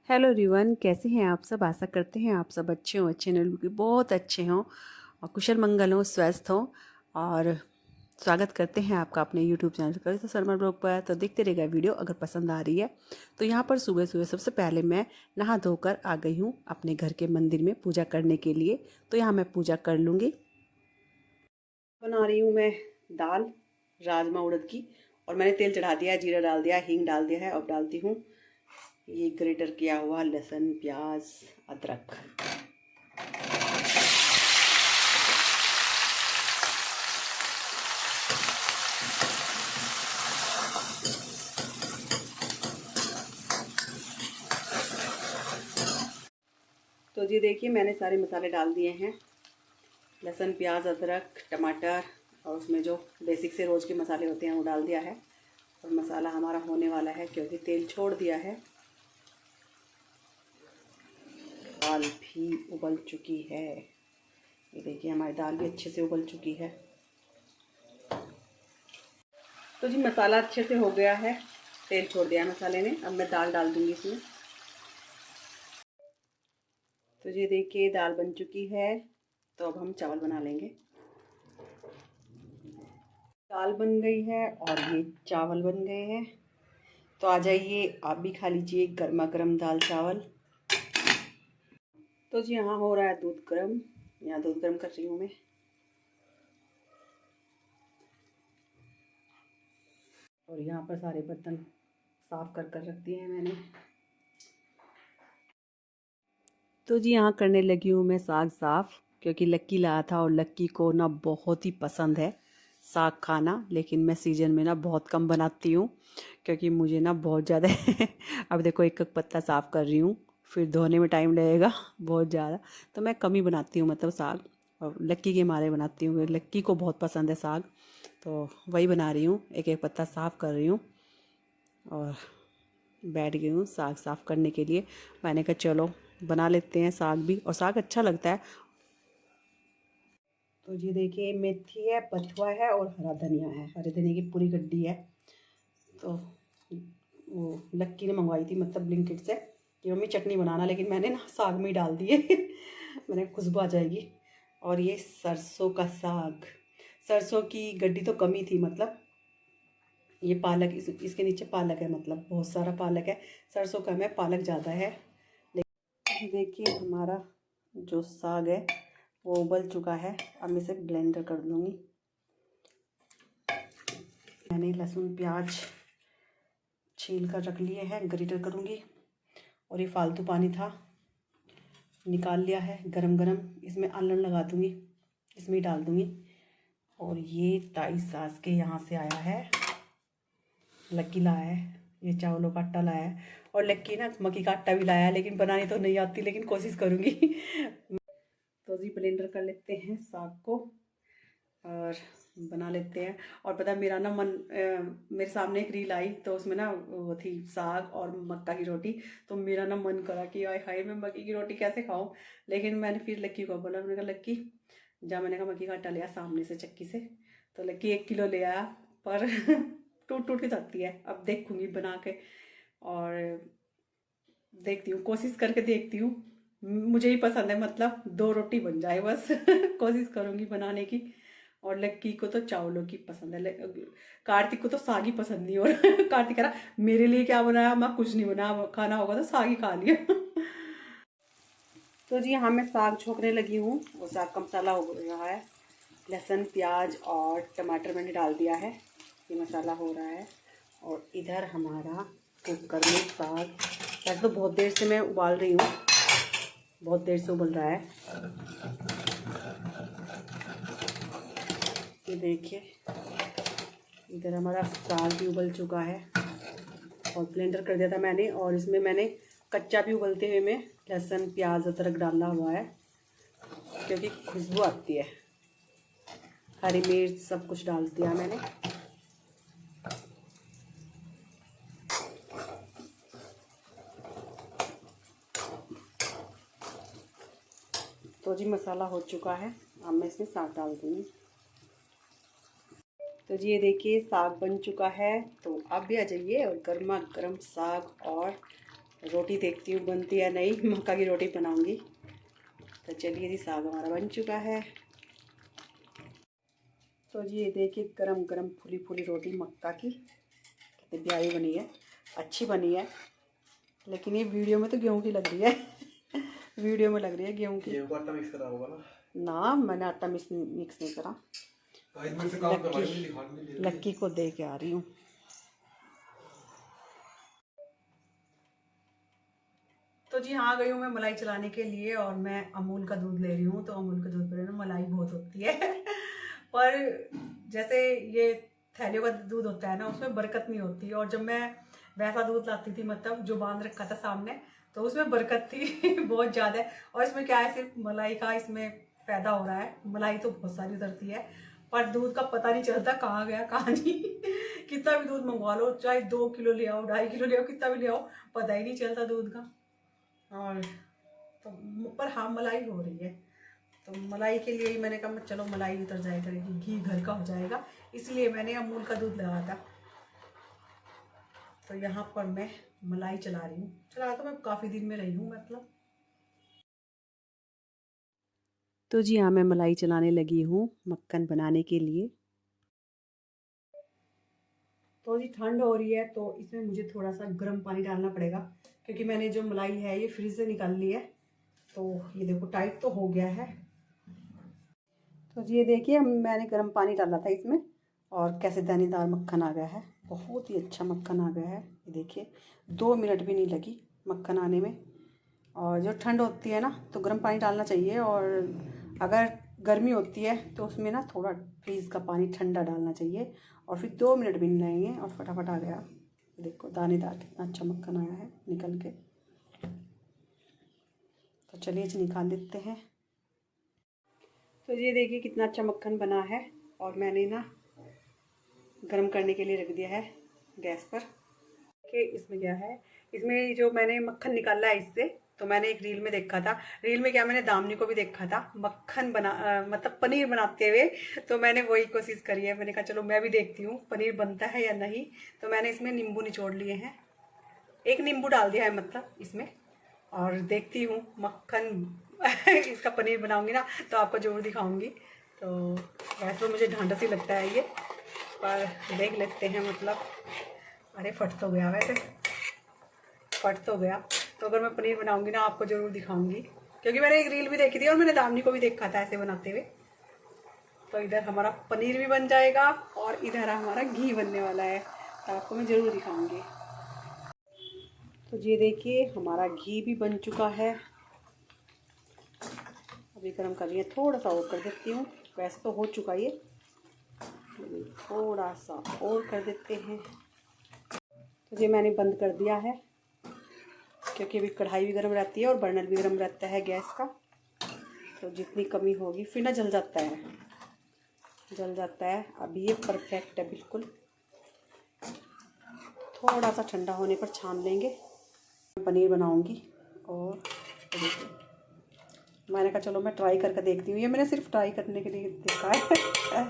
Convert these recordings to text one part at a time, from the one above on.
Hello everyone, कैसे हैं आप सब। आशा करते हैं आप सब अच्छे हों, अच्छे नहीं भी बहुत अच्छे हों और कुशल मंगल हों, स्वस्थ हों। और स्वागत करते हैं आपका अपने YouTube channel Kavita Sharma blog पर। तो देखते रहेगा वीडियो, अगर पसंद आ रही है तो यहाँ पर सुबह सुबह सबसे पहले मैं नहा धोकर आ गई हूँ अपने घर के मंदिर में पूजा करने के लिए। तो यहाँ मैं पूजा कर लूँगी। बना रही हूँ मैं दाल राजमा उड़द की, और मैंने तेल चढ़ा दिया है, जीरा डाल दिया, हींग डाल दिया है। अब डालती हूँ ये ग्रेटर किया हुआ लहसुन, प्याज, अदरक। तो जी देखिए, मैंने सारे मसाले डाल दिए हैं, लहसुन, प्याज, अदरक, टमाटर, और उसमें जो बेसिक से रोज़ के मसाले होते हैं वो डाल दिया है। और मसाला हमारा होने वाला है क्योंकि तेल छोड़ दिया है। दाल भी उबल चुकी है, ये देखिए हमारी दाल भी अच्छे से उबल चुकी है। तो जी मसाला अच्छे से हो गया है, तेल छोड़ दिया है मसाले ने। अब मैं दाल डाल दूंगी इसमें। तो ये देखिए दाल बन चुकी है, तो अब हम चावल बना लेंगे। दाल बन गई है और ये चावल बन गए हैं। तो आ जाइए आप भी खा लीजिए गर्मा गर्म दाल चावल। तो जी यहाँ हो रहा है दूध गर्म, यहाँ दूध गर्म कर रही हूँ मैं। और यहाँ पर सारे बर्तन साफ कर कर रख दिए हैं मैंने। तो जी यहाँ करने लगी हूँ मैं साग साफ, क्योंकि लक्की लाया था और लक्की को ना बहुत ही पसंद है साग खाना। लेकिन मैं सीजन में ना बहुत कम बनाती हूँ क्योंकि मुझे ना बहुत ज़्यादा अब देखो एक एक पत्ता साफ़ कर रही हूँ, फिर धोने में टाइम लगेगा बहुत ज़्यादा। तो मैं कम ही बनाती हूँ, मतलब साग, और लक्की के मारे बनाती हूँ। लक्की को बहुत पसंद है साग, तो वही बना रही हूँ, एक एक पत्ता साफ़ कर रही हूँ। और बैठ गई हूँ साग साफ़ करने के लिए। मैंने कहा चलो बना लेते हैं साग भी, और साग अच्छा लगता है। तो जी देखिए मेथी है, बथुआ है और हरा धनिया है, हरे धनिया की पूरी गड्डी है। तो वो लक्की ने मंगवाई थी, मतलब ब्लिंकिट से, कि मम्मी चटनी बनाना, लेकिन मैंने ना साग में ही डाल दिए मैंने खुशबू आ जाएगी। और ये सरसों का साग, सरसों की गड्डी तो कम ही थी, मतलब ये पालक, इसके नीचे पालक है, मतलब बहुत सारा पालक है। सरसों कम है, पालक ज़्यादा है। देखिए हमारा जो साग है वो उबल चुका है। अब मैं इसे ब्लेंडर कर दूँगी। मैंने लहसुन प्याज छील कर रख लिए हैं, ग्रेटर करूँगी। और ये फालतू पानी था, निकाल लिया है गरम गरम। इसमें अल्लन लगा दूँगी, इसमें ही डाल दूँगी। और ये ताई सास के यहाँ से आया है, लक्की लाया है, ये चावलों का आटा लाया है। और लक्की ना मक्की का आटा भी लाया है, लेकिन बनानी तो नहीं आती, लेकिन कोशिश करूँगी तो जी ब्लेंडर कर लेते हैं साग को और बना लेते हैं। और पता है मेरा ना मन, मेरे सामने एक रील आई, तो उसमें ना वो थी साग और मक्का की रोटी। तो मेरा ना मन करा कि आय हाय मैं मक्की की रोटी कैसे खाऊं। लेकिन मैंने फिर लक्की को बोला, मैंने कहा लक्की जा, मैंने कहा मक्की का आटा लिया सामने से चक्की से। तो लक्की 1 किलो ले आया, पर टूट टूट के जाती है। अब देखूंगी बना के, और देखती हूँ, कोशिश करके देखती हूँ। मुझे ही पसंद है, मतलब 2 रोटी बन जाए बस कोशिश करूँगी बनाने की। और लक्की को तो चावलों की पसंद है, कार्तिक को तो साग ही पसंद नहीं। और कार्तिक कह रहा मेरे लिए क्या बनाया, मैं कुछ नहीं बनाया, खाना होगा तो साग ही खा लिया तो जी यहाँ मैं साग छोकने लगी हूँ। वो साग का मसाला हो रहा है, लहसुन, प्याज और टमाटर मैंने डाल दिया है, ये मसाला हो रहा है। और इधर हमारा कुकर में साग, वैसे तो बहुत देर से मैं उबाल रही हूँ, बहुत देर से उबल रहा है। ये देखिए इधर हमारा साग भी उबल चुका है, और ब्लेंडर कर दिया था मैंने। और इसमें मैंने कच्चा भी उबलते हुए में लहसुन, प्याज, अदरक डाला हुआ है, क्योंकि खुशबू आती है। हरी मिर्च सब कुछ डाल दिया मैंने। तो जी मसाला हो चुका है, अब मैं इसमें साग डाल दूँगी। तो जी ये देखिए साग बन चुका है। तो आप भी आ जाइए और गर्मा गर्म साग और रोटी देखती हूँ बनती है नहीं, मक्का की रोटी बनाऊंगी। तो चलिए जी, साग हमारा बन चुका है। तो जी ये देखिए गरम गरम फुली फुली रोटी मक्का की, कितनी प्यारी बनी है, अच्छी बनी है। लेकिन ये वीडियो में तो गेहूं की लग रही है वीडियो में लग रही है गेहूं की। गेहूं का आटा मिक्स करा होगा ना मैंने आटा मिक्स नहीं करा, लक्की को दे के आ रही हूँ। तो जी हाँ, गई हूँ मैं मलाई चलाने के लिए और मैं अमूल का दूध ले रही हूँ। तो अमूल के दूध पर ना मलाई बहुत होती है पर जैसे ये थैलियों का दूध होता है ना, उसमें बरकत नहीं होती। और जब मैं वैसा दूध लाती थी, मतलब जो बांध रखा था सामने, तो उसमें बरकत थी बहुत ज़्यादा। और इसमें क्या है, सिर्फ मलाई का इसमें फ़ायदा हो रहा है। मलाई तो बहुत सारी उतरती है पर दूध का पता नहीं चलता कहाँ गया कहाँ नहीं कितना भी दूध मंगवा लो, चाहे 2 किलो ले आओ, 2.5 किलो ले आओ, कितना भी ले आओ, पता ही नहीं चलता दूध का। और तो पर हाँ, मलाई हो रही है। तो मलाई के लिए ही मैंने कहा चलो मलाई उतर जाया करेगी, घी घर का हो जाएगा, इसलिए मैंने अमूल का दूध लगाया था। तो यहाँ पर मैं मलाई चला रही हूँ, चला तो मैं काफ़ी दिन में रही हूँ मतलब। तो जी हाँ, मैं मलाई चलाने लगी हूँ मक्खन बनाने के लिए। तो जी ठंड हो रही है तो इसमें मुझे थोड़ा सा गर्म पानी डालना पड़ेगा, क्योंकि मैंने जो मलाई है ये फ्रिज से निकाल ली है। तो ये देखो टाइट तो हो गया है। तो जी ये देखिए मैंने गर्म पानी डाला था इसमें, और कैसे दानेदार मक्खन आ गया है, बहुत ही अच्छा मक्खन आ गया है। ये देखिए 2 मिनट भी नहीं लगी मक्खन आने में। और जो ठंड होती है ना तो गर्म पानी डालना चाहिए, और अगर गर्मी होती है तो उसमें ना थोड़ा फ्रीज़ का पानी ठंडा डालना चाहिए। और फिर 2 मिनट भी नहीं लगेंगे और फटाफट आ गया। देखो दानेदार कितना अच्छा मक्खन आया है निकल के। तो चलिए इसे निकाल देते हैं। तो ये देखिए कितना अच्छा मक्खन बना है, और मैंने ना गर्म करने के लिए रख दिया है गैस पर। कि इसमें क्या है, इसमें जो मैंने मक्खन निकाला है इससे, तो मैंने एक रील में देखा था। रील में क्या, मैंने दामनी को भी देखा था मक्खन मतलब पनीर बनाते हुए। तो मैंने वही कोशिश करी है, मैंने कहा चलो मैं भी देखती हूँ पनीर बनता है या नहीं। तो मैंने इसमें नींबू निचोड़ लिए हैं, 1 नींबू डाल दिया है मतलब इसमें, और देखती हूँ मक्खन इसका पनीर बनाऊंगी ना तो आपको ज़रूर दिखाऊंगी। तो वैसे तो मुझे ढांढस ही लगता है ये, पर देख लेते हैं मतलब। अरे फट तो गया, वैसे फट तो गया। तो अगर मैं पनीर बनाऊंगी ना आपको ज़रूर दिखाऊंगी, क्योंकि मैंने एक रील भी देखी थी और मैंने दामनी को भी देखा था ऐसे बनाते हुए। तो इधर हमारा पनीर भी बन जाएगा और इधर हमारा घी बनने वाला है, तो आपको मैं ज़रूर दिखाऊंगी। तो ये देखिए हमारा घी भी बन चुका है। अभी गर्म कर रही है, थोड़ा सा और कर देती हूँ, वैसे तो हो चुका ये, थोड़ा सा और कर देते हैं। तो ये मैंने बंद कर दिया है, क्योंकि अभी कढ़ाई भी गर्म रहती है और बर्नर भी गर्म रहता है गैस का। तो जितनी कमी होगी फिर ना जल जाता है, जल जाता है। अभी ये परफेक्ट है बिल्कुल। थोड़ा सा ठंडा होने पर छान लेंगे। पनीर बनाऊंगी, और मैंने कहा चलो मैं ट्राई करके देखती हूँ। ये मैंने सिर्फ ट्राई करने के लिए देखा है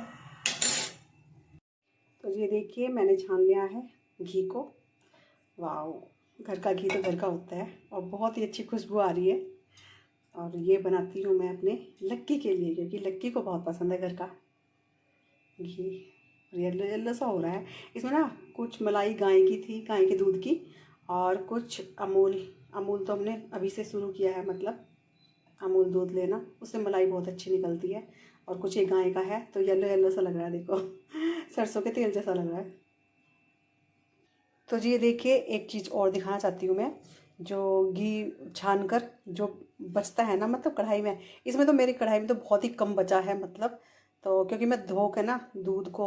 तो ये देखिए मैंने छान लिया है घी को। वाह, घर का घी तो घर का होता है, और बहुत ही अच्छी खुशबू आ रही है। और ये बनाती हूँ मैं अपने लक्की के लिए, क्योंकि लक्की को बहुत पसंद है घर का घी। येलो येलो सा हो रहा है। इसमें ना कुछ मलाई गाय की थी, गाय के दूध की, और कुछ अमूल। अमूल तो हमने अभी से शुरू किया है, मतलब अमूल दूध लेना, उससे मलाई बहुत अच्छी निकलती है। और कुछ एक गाय का है, तो येलो येलो सा लग रहा है देखो सरसों के तेल जैसा लग रहा है। तो जी ये देखिए एक चीज़ और दिखाना चाहती हूँ मैं, जो घी छान कर जो बचता है ना मतलब कढ़ाई में, इसमें तो मेरी कढ़ाई में तो बहुत ही कम बचा है मतलब। तो क्योंकि मैं धो के ना दूध को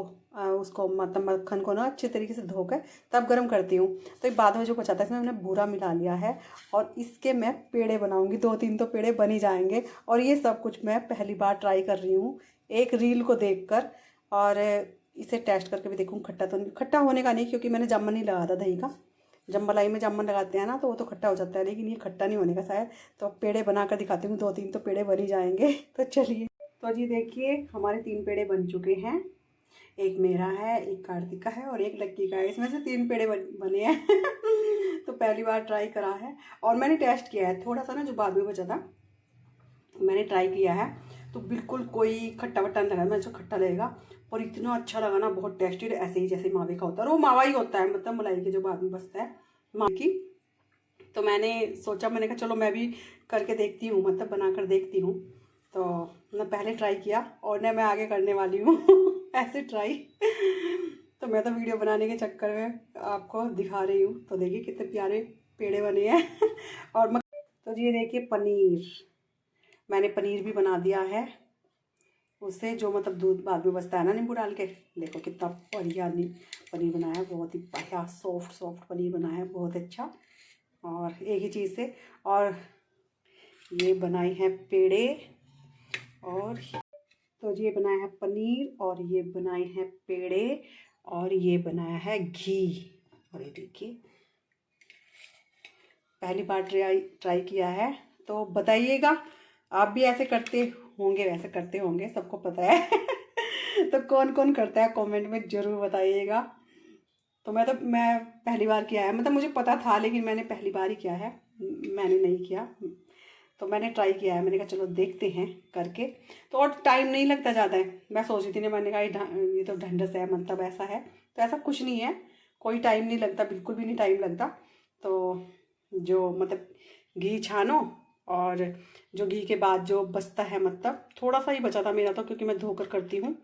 उसको मतलब मक्खन को ना अच्छे तरीके से धो के तब गर्म करती हूँ। तो ये बाद में जो बचाता है इसमें मैंने बूरा मिला लिया है, और इसके मैं पेड़े बनाऊँगी। 2-3 तो पेड़े बन ही जाएंगे। और ये सब कुछ मैं पहली बार ट्राई कर रही हूँ एक रील को देख कर, और इसे टेस्ट करके भी देखूँ। खट्टा तो नहीं, खट्टा होने का नहीं, क्योंकि मैंने जामुन नहीं लगाया था दही का। जब मलाई में जामुन लगाते हैं ना तो वो तो खट्टा हो जाता है, लेकिन ये खट्टा नहीं होने का शायद। तो पेड़े बना कर दिखाती हूँ, 2-3 तो पेड़े बन ही जाएंगे तो चलिए। तो जी देखिए हमारे 3 पेड़े बन चुके हैं। एक मेरा है, एक कार्तिक का है और एक लक्की का है। इसमें से 3 पेड़े बने हैं। तो पहली बार ट्राई करा है और मैंने टेस्ट किया है थोड़ा सा ना, जो बाद में बचा था मैंने ट्राई किया है, तो बिल्कुल कोई खट्टा वट्टा नहीं लगा। मैं जो खट्टा लगेगा, और इतना अच्छा लगा ना, बहुत टेस्टी, ऐसे ही जैसे मावे का होता है। और वो मावा ही होता है, मतलब मलाई के जो बाद में बचता है मावे की। तो मैंने सोचा, मैंने कहा चलो मैं भी करके देखती हूँ, मतलब बना कर देखती हूँ। तो मैं पहले ट्राई किया और ना मैं आगे करने वाली हूँ ऐसे ट्राई। तो मैं तो वीडियो बनाने के चक्कर में आपको दिखा रही हूँ। तो देखिए कितने प्यारे पेड़े बने हैं। और तो ये देखिए पनीर, मैंने पनीर भी बना दिया है उससे, जो मतलब दूध बाद में बचता है ना नींबू डाल के। देखो कितना बढ़िया पनीर बनाया है, बहुत ही बढ़िया सॉफ्ट सॉफ्ट पनीर बना है, बहुत अच्छा। और एक ही चीज़ से, और ये बनाई है पेड़े, और तो ये बनाया है पनीर, और ये बनाए हैं पेड़े, और ये बनाया है घी। और ये देखिए पहली बार ट्राई किया है, तो बताइएगा आप भी ऐसे करते होंगे, वैसे करते होंगे, सबको पता है। तो कौन कौन करता है कमेंट में ज़रूर बताइएगा। तो मैं पहली बार किया है, मतलब मुझे पता था लेकिन मैंने पहली बार ही किया है, मैंने नहीं किया। तो मैंने ट्राई किया है, मैंने कहा चलो देखते हैं करके। तो और टाइम नहीं लगता ज़्यादा है। मैं सोच रही थी ना, मैंने कहा ये तो ढंढस है, मतलब ऐसा है, तो ऐसा कुछ नहीं है, कोई टाइम नहीं लगता, बिल्कुल भी नहीं टाइम लगता। तो जो मतलब घी छानो, और जो घी के बाद जो बचता है, मतलब थोड़ा सा ही बचा था मेरा तो, क्योंकि मैं धोकर करती हूँ,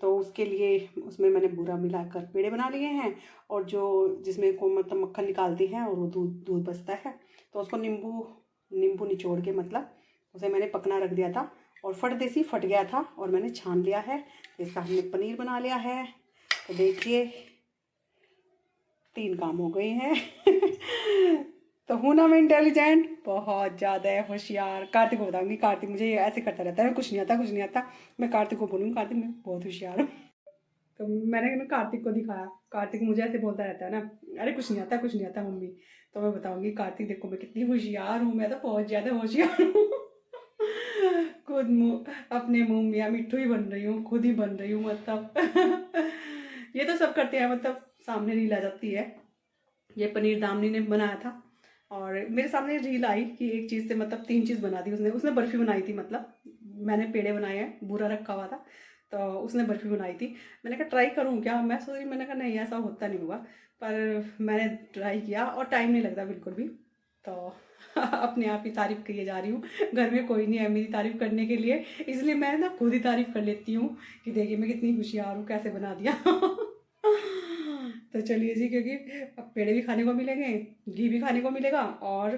तो उसके लिए उसमें मैंने बूरा मिलाकर पेड़े बना लिए हैं। और जो जिसमें को मतलब मक्खन निकालती हैं, और वो दूध दूध बचता है, तो उसको नींबू निचोड़ के, मतलब उसे मैंने पकना रख दिया था, और फट गया था, और मैंने छान लिया है। इसका हमने पनीर बना लिया है। तो देखिए 3 काम हो गए हैं। तो हूँ ना मैं इंटेलिजेंट, बहुत ज़्यादा है, होशियार। कार्तिक को बताऊंगी, कार्तिक मुझे ऐसे करता रहता है, कुछ नहीं आता कुछ नहीं आता। मैं कार्तिक को बोलूँगी कार्तिक मैं बहुत होशियार हूँ। तो मैंने ना कार्तिक को दिखाया, कार्तिक मुझे ऐसे बोलता रहता है ना, अरे कुछ नहीं आता कुछ नहीं आता मम्मी। तो मैं बताऊंगी कार्तिक देखो मैं कितनी होशियार हूँ, मैं तो बहुत ज़्यादा होशियार हूँ। खुद मुँह अपने मुँह मियाँ मिट्ठू ही बन रही हूँ, खुद ही बन रही हूँ, मतलब। ये तो सब करते हैं, मतलब सामने रील आ जाती है। ये पनीर दामनी ने बनाया था, और मेरे सामने रील आई कि एक चीज़ से मतलब 3 चीज़ बना दी उसने। उसने बर्फ़ी बनाई थी, मतलब मैंने पेड़े बनाए हैं, बूरा रखा हुआ था, तो उसने बर्फ़ी बनाई थी। मैंने कहा ट्राई करूँ क्या, मैं सोच रही, मैंने कहा नहीं ऐसा होता नहीं होगा, पर मैंने ट्राई किया और टाइम नहीं लगता बिल्कुल भी। तो अपने आप ही तारीफ़ किए जा रही हूँ, घर में कोई नहीं है मेरी तारीफ़ करने के लिए, इसलिए मैं ना खुद ही तारीफ़ कर लेती हूँ कि देखिए मैं कितनी होशियार हूँ, कैसे बना दिया। तो चलिए जी, क्योंकि अब पेड़े भी खाने को मिलेंगे, घी भी खाने को मिलेगा, और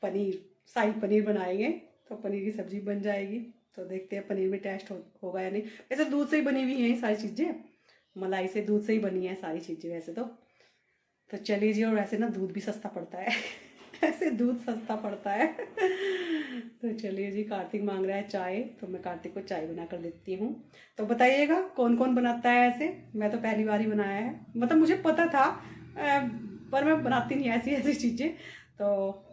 पनीर शाही पनीर बनाएंगे, तो पनीर की सब्जी बन जाएगी। तो देखते हैं पनीर में टेस्ट होगा या नहीं। वैसे दूध से ही बनी हुई हैं ये सारी चीज़ें, मलाई से, दूध से ही बनी है सारी चीज़ें वैसे तो चलिए जी। और वैसे ना दूध भी सस्ता पड़ता है। ऐसे दूध सस्ता पड़ता है। तो चलिए जी, कार्तिक मांग रहा है चाय, तो मैं कार्तिक को चाय बना कर देती हूँ। तो बताइएगा कौन कौन बनाता है ऐसे। मैं तो पहली बार ही बनाया है, मतलब मुझे पता था, पर मैं बनाती नहीं ऐसी ऐसी चीज़ें। तो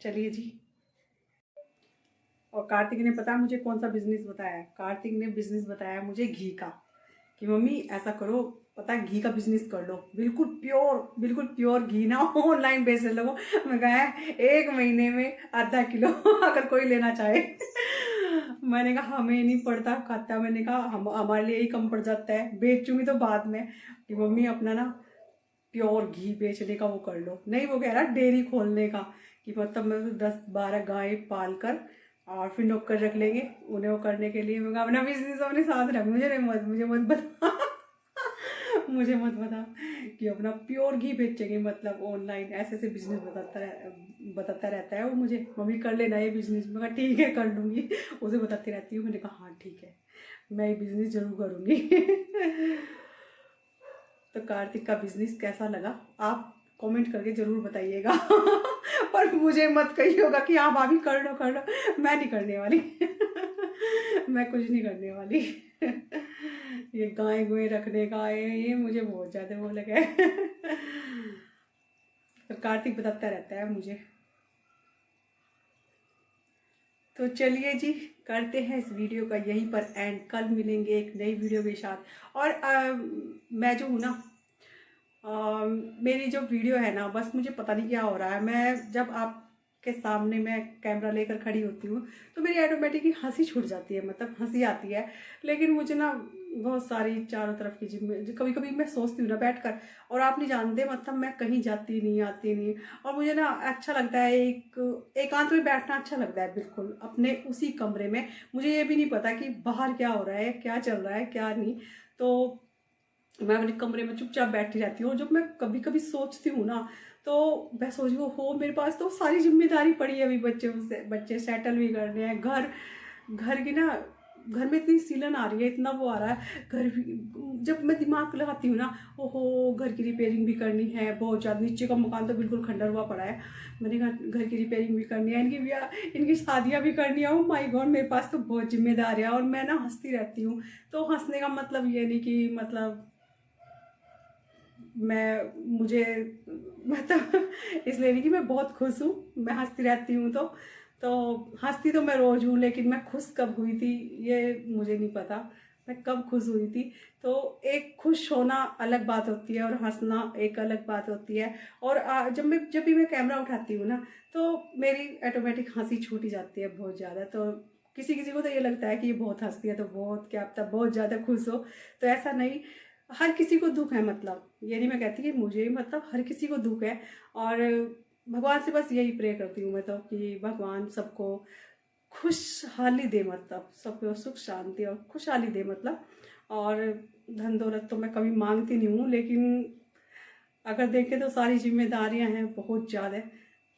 चलिए जी। और कार्तिक ने पता है मुझे कौन सा बिजनेस बताया है, कार्तिक ने बिजनेस बताया मुझे घी का, कि मम्मी ऐसा करो, पता है घी का बिजनेस कर लो, बिल्कुल प्योर घी ना ऑनलाइन बेच लो। मैं कहा 1 महीने में आधा किलो अगर कोई लेना चाहे। मैंने कहा हमें नहीं पड़ता खाता, मैंने कहा हम हमारे लिए ही कम पड़ जाता है, बेचूंगी तो बाद में, कि मम्मी अपना ना प्योर घी बेचने का वो कर लो। नहीं, वो कह रहा डेयरी खोलने का, कि मतलब मैं 10-12 गाय पाल कर और फिर नौकर रख लेंगे उन्हें वो करने के लिए। मैं अपना बिजनेस अपने साथ रख, मुझे मत बता। मुझे मत बता कि अपना प्योर घी बेचेंगे, मतलब ऑनलाइन ऐसे ऐसे बिजनेस बताता रहता है वो मुझे, मम्मी कर लेना ये बिजनेस। मैं कहा ठीक है कर लूँगी, उसे बताती रहती हूँ। मैंने कहा हाँ ठीक है, मैं ये बिजनेस जरूर करूँगी। तो कार्तिक का बिजनेस कैसा लगा आप कमेंट करके ज़रूर बताइएगा। पर मुझे मत कहिएगा कि हाँ भाभी कर लो, मैं नहीं करने वाली। मैं कुछ नहीं करने वाली। ये गाय गुए रखने का है, ये मुझे बहुत ज़्यादा वो लगा है। तो कार्तिक बताता रहता है मुझे। तो चलिए जी, करते हैं इस वीडियो का यहीं पर एंड। कल मिलेंगे एक नई वीडियो के साथ। और मैं जो हूँ ना, मेरी जो वीडियो है ना, बस मुझे पता नहीं क्या हो रहा है। मैं जब आपके सामने मैं कैमरा लेकर खड़ी होती हूँ तो मेरी ऑटोमेटिकली हंसी छूट जाती है, मतलब हंसी आती है। लेकिन मुझे ना बहुत सारी चारों तरफ की जिम्मे, कभी कभी मैं सोचती हूँ ना बैठकर, और आप नहीं जानते, मतलब मैं कहीं जाती नहीं, आती नहीं। और मुझे ना अच्छा लगता है, एकांत में बैठना अच्छा लगता है, बिल्कुल अपने उसी कमरे में। मुझे ये भी नहीं पता कि बाहर क्या हो रहा है, क्या चल रहा है, क्या नहीं। तो मैं अपने कमरे में चुपचाप बैठी रहती हूँ। और जब मैं कभी कभी सोचती हूँ ना, तो मैं सोचती हूँ, हो मेरे पास तो सारी जिम्मेदारी पड़ी है अभी, बच्चे सेटल भी करने हैं, घर की ना, घर में इतनी सीलन आ रही है, इतना वो आ रहा है घर भी। जब मैं दिमाग लगाती हूँ ना, ओहो घर की रिपेयरिंग भी करनी है बहुत ज़्यादा। नीचे का मकान तो बिल्कुल खंडर हुआ पड़ा है। मैंने घर की रिपेयरिंग भी करनी है, इनकी शादियाँ भी करनी है। ओ माय गॉड, मेरे पास तो बहुत जिम्मेदारी है। और मैं ना हंसती रहती हूँ। तो हंसने का मतलब ये नहीं कि मतलब मुझे मतलब इसलिए नहीं कि मैं बहुत खुश हूँ, मैं हंसती रहती हूँ। तो हंसती तो मैं रोज हूँ, लेकिन मैं खुश कब हुई थी ये मुझे नहीं पता, मैं कब खुश हुई थी। तो एक खुश होना अलग बात होती है और हंसना एक अलग बात होती है। और जब भी मैं कैमरा उठाती हूँ ना, तो मेरी ऑटोमेटिक हंसी छूट ही जाती है बहुत ज़्यादा। तो किसी किसी को तो ये लगता है कि ये बहुत हंसती है, तो बहुत क्या पता बहुत ज़्यादा खुश हो। तो ऐसा नहीं, हर किसी को दुख है, मतलब ये नहीं मैं कहती कि मुझे, मतलब हर किसी को दुख है। और भगवान से बस यही प्रे करती हूँ मैं तो, कि भगवान सबको खुशहाली दे, मतलब सबको सुख शांति और खुशहाली दे, मतलब। और धन दौलत तो मैं कभी मांगती नहीं हूँ, लेकिन अगर देखें तो सारी जिम्मेदारियां हैं बहुत ज़्यादा।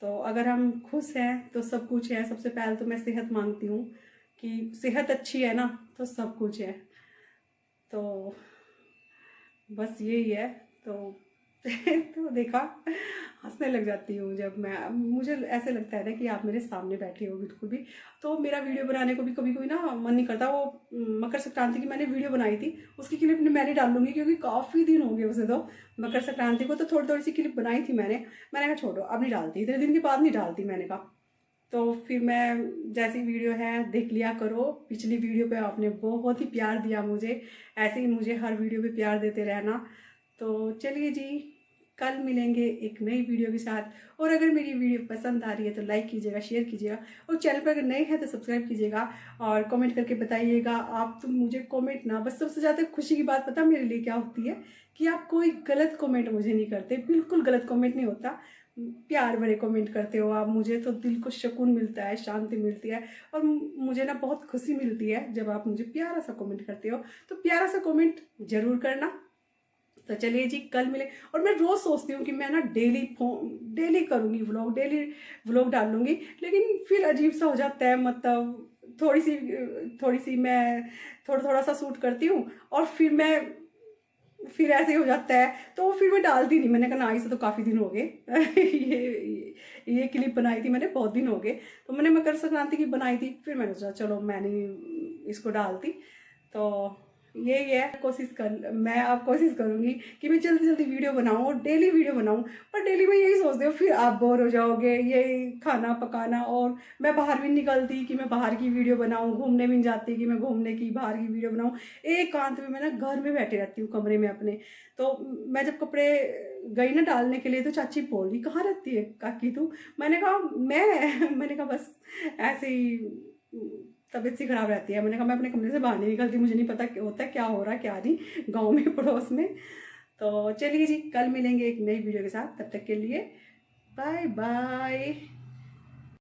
तो अगर हम खुश हैं तो सब कुछ है। सबसे पहले तो मैं सेहत मांगती हूँ, कि सेहत अच्छी है ना तो सब कुछ है। तो बस यही है। तो तो देखा, हंसने लग जाती हूँ जब मुझे ऐसे लगता है ना कि आप मेरे सामने बैठे हो बिल्कुल भी। तो मेरा वीडियो बनाने को भी कभी कभी ना मन नहीं करता। वो मकर संक्रांति की मैंने वीडियो बनाई थी, उसकी क्लिप मैं नहीं डाल लूँगी, क्योंकि काफ़ी दिन हो गए उसे। तो मकर संक्रांति को तो थोड़ी थोड़ी सी क्लिप बनाई थी मैंने कहा छोड़ो अब नहीं डालती, इतने दिन के बाद नहीं डालती, मैंने कहा। तो फिर मैं, जैसी वीडियो है देख लिया करो। पिछली वीडियो पे आपने बहुत ही प्यार दिया मुझे, ऐसे ही मुझे हर वीडियो पे प्यार देते रहना। तो चलिए जी, कल मिलेंगे एक नई वीडियो के साथ। और अगर मेरी वीडियो पसंद आ रही है तो लाइक कीजिएगा, शेयर कीजिएगा, और चैनल पर अगर नए हैं तो सब्सक्राइब कीजिएगा। और कमेंट करके बताइएगा आप, तो मुझे कमेंट ना, बस सबसे ज़्यादा खुशी की बात पता मेरे लिए क्या होती है, कि आप कोई गलत कमेंट मुझे नहीं करते, बिल्कुल गलत कमेंट नहीं होता। प्यार भरे कमेंट करते हो आप, मुझे तो दिल को सुकून मिलता है, शांति मिलती है। और मुझे ना बहुत खुशी मिलती है जब आप मुझे प्यारा सा कमेंट करते हो। तो प्यारा सा कमेंट जरूर करना। तो चलिए जी, कल मिले। और मैं रोज़ सोचती हूँ कि मैं ना डेली करूँगी व्लॉग, डेली व्लॉग डालूँगी, लेकिन फिर अजीब सा हो जाता है, मतलब थोड़ी सी मैं थोड़ा सा शूट करती हूँ, और फिर ऐसे ही हो जाता है, तो फिर मैं डालती नहीं। मैंने कहा ना, इसे तो काफ़ी दिन हो गए ये क्लिप बनाई थी मैंने, बहुत दिन हो गए। तो मैंने मकर संक्रांति की बनाई थी, फिर मैंने सोचा चलो मैंने इसको डालती। तो यही है, मैं अब कोशिश करूँगी कि मैं जल्दी जल्दी वीडियो बनाऊँ और डेली वीडियो बनाऊँ। पर डेली मैं यही सोचती हूँ, फिर आप बोर हो जाओगे, यही खाना पकाना। और मैं बाहर भी निकलती कि मैं बाहर की वीडियो बनाऊँ, घूमने भी नहीं जाती कि मैं घूमने की बाहर की वीडियो बनाऊँ। एकांत में मैं ना घर में बैठे रहती हूँ कमरे में अपने। तो मैं जब कपड़े गई ना डालने के लिए, तो चाची बोली कहाँ रहती है काकी तू। मैंने कहा मैंने कहा बस ऐसे ही तबीयत सी खराब रहती है। मैंने कहा मैं अपने कमरे से बाहर नहीं निकलती, मुझे नहीं पता क्या होता है, क्या हो रहा है क्या नहीं गाँव में पड़ोस में। तो चलिए जी, कल मिलेंगे एक नई वीडियो के साथ, तब तक के लिए बाय बाय।